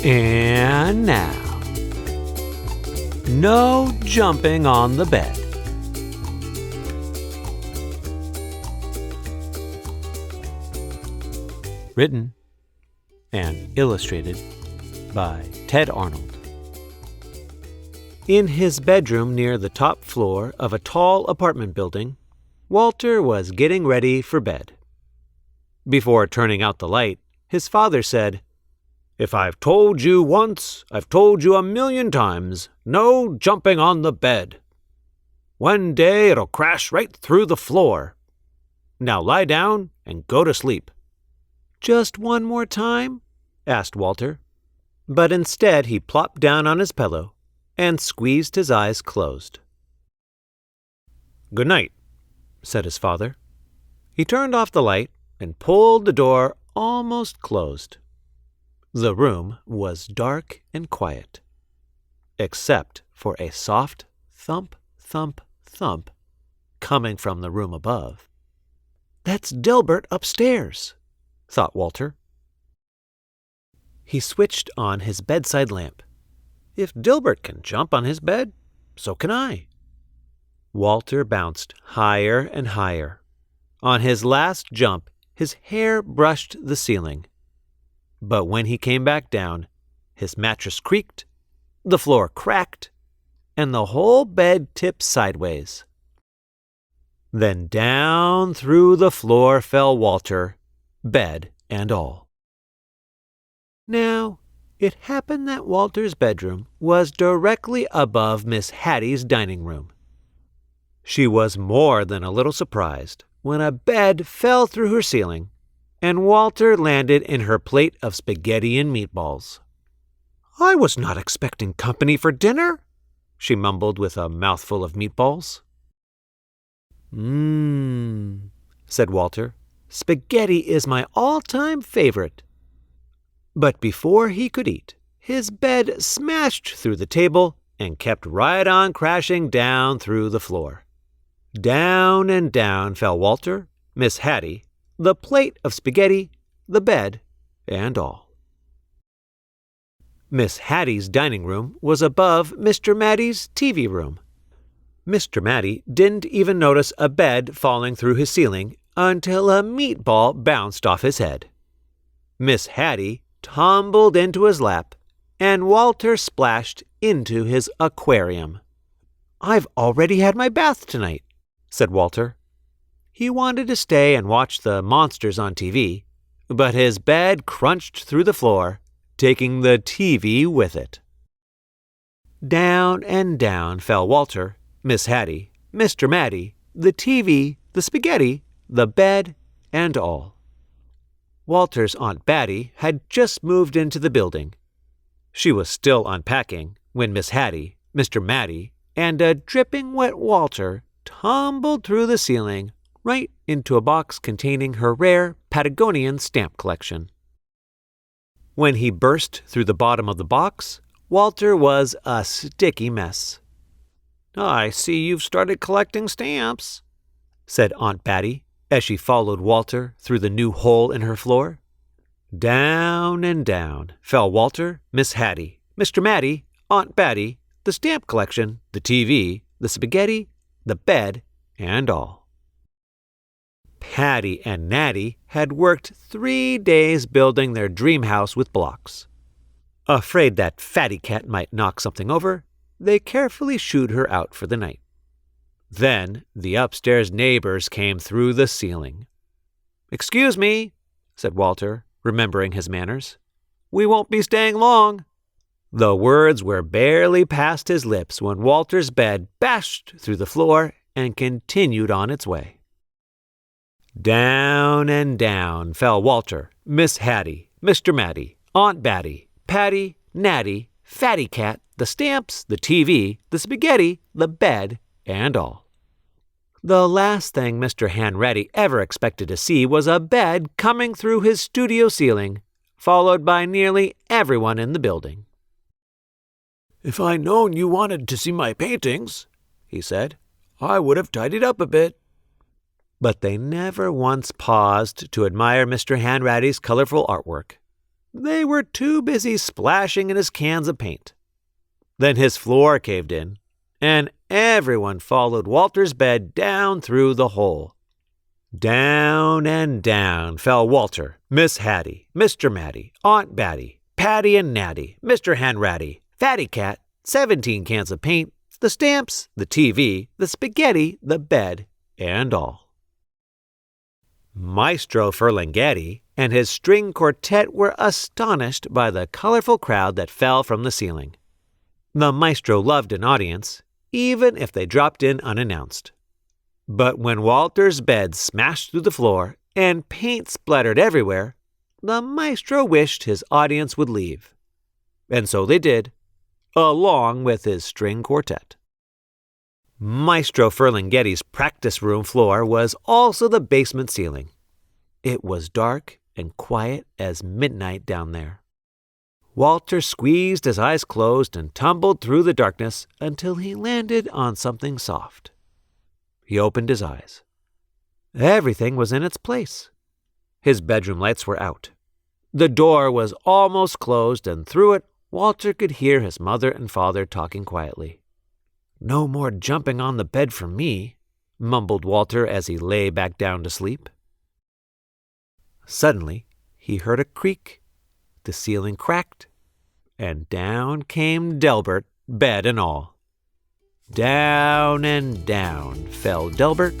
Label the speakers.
Speaker 1: And now, no jumping on the bed. Written and illustrated by Ted Arnold. In his bedroom near the top floor of a tall apartment building, Walter was getting ready for bed. Before turning out the light, his father said, "If I've told you once, I've told you 1,000,000 times, no jumping on the bed. One day it'll crash right through the floor. Now lie down and go to sleep." "Just one more time?" asked Walter. But instead he plopped down on his pillow and squeezed his eyes closed. "Good night," said his father. He turned off the light and pulled the door almost closed. The room was dark and quiet, except for a soft thump, thump, thump coming from the room above. "That's Delbert upstairs," thought Walter. He switched on his bedside lamp. If Dilbert can jump on his bed, so can I. Walter bounced higher and higher. On his last jump, his hair brushed the ceiling. But when he came back down, his mattress creaked, the floor cracked, and the whole bed tipped sideways. Then down through the floor fell Walter, bed and all. Now, it happened that Walter's bedroom was directly above Miss Hattie's dining room. She was more than a little surprised when a bed fell through her ceiling and Walter landed in her plate of spaghetti and meatballs. "I was not expecting company for dinner," she mumbled with a mouthful of meatballs. Said Walter. "Spaghetti is my all-time favorite." But before he could eat, his bed smashed through the table and kept right on crashing down through the floor. Down and down fell Walter, Miss Hattie, the plate of spaghetti, the bed, and all. Miss Hattie's dining room was above Mr. Matty's TV room. Mr. Matty didn't even notice a bed falling through his ceiling until a meatball bounced off his head. Miss Hattie tumbled into his lap, and Walter splashed into his aquarium. "I've already had my bath tonight," said Walter. He wanted to stay and watch the monsters on TV, but his bed crunched through the floor, taking the TV with it. Down and down fell Walter, Miss Hattie, Mr. Matty, the TV, the spaghetti, the bed, and all. Walter's Aunt Batty had just moved into the building. She was still unpacking when Miss Hattie, Mr. Matty, and a dripping wet Walter tumbled through the ceiling right into a box containing her rare Patagonian stamp collection. When he burst through the bottom of the box, Walter was a sticky mess. "I see you've started collecting stamps," said Aunt Batty, as she followed Walter through the new hole in her floor. Down and down fell Walter, Miss Hattie, Mr. Matty, Aunt Batty, the stamp collection, the TV, the spaghetti, the bed, and all. Patty and Natty had worked 3 days building their dream house with blocks. Afraid that Fatty Cat might knock something over, they carefully shooed her out for the night. Then the upstairs neighbors came through the ceiling. "Excuse me," said Walter, remembering his manners. "We won't be staying long." The words were barely past his lips when Walter's bed bashed through the floor and continued on its way. Down and down fell Walter, Miss Hattie, Mr. Matty, Aunt Batty, Patty, Natty, Fatty Cat, the stamps, the TV, the spaghetti, the bed, and all. The last thing Mr. Hanratty ever expected to see was a bed coming through his studio ceiling, followed by nearly everyone in the building. "If I'd known you wanted to see my paintings," he said, "I would have tidied up a bit." But they never once paused to admire Mr. Hanratty's colorful artwork. They were too busy splashing in his cans of paint. Then his floor caved in, and everyone followed Walter's bed down through the hole. Down and down fell Walter, Miss Hattie, Mr. Matty, Aunt Batty, Patty and Natty, Mr. Hanratty, Fatty Cat, 17 cans of paint, the stamps, the TV, the spaghetti, the bed, and all. Maestro Ferlinghetti and his string quartet were astonished by the colorful crowd that fell from the ceiling. The maestro loved an audience, even if they dropped in unannounced. But when Walter's bed smashed through the floor and paint splattered everywhere, the maestro wished his audience would leave. And so they did, along with his string quartet. Maestro Ferlinghetti's practice room floor was also the basement ceiling. It was dark and quiet as midnight down there. Walter squeezed his eyes closed and tumbled through the darkness until he landed on something soft. He opened his eyes. Everything was in its place. His bedroom lights were out. The door was almost closed, and through it, Walter could hear his mother and father talking quietly. "No more jumping on the bed for me," mumbled Walter as he lay back down to sleep. Suddenly, he heard a creak. The ceiling cracked, and down came Delbert, bed and all. Down and down fell Delbert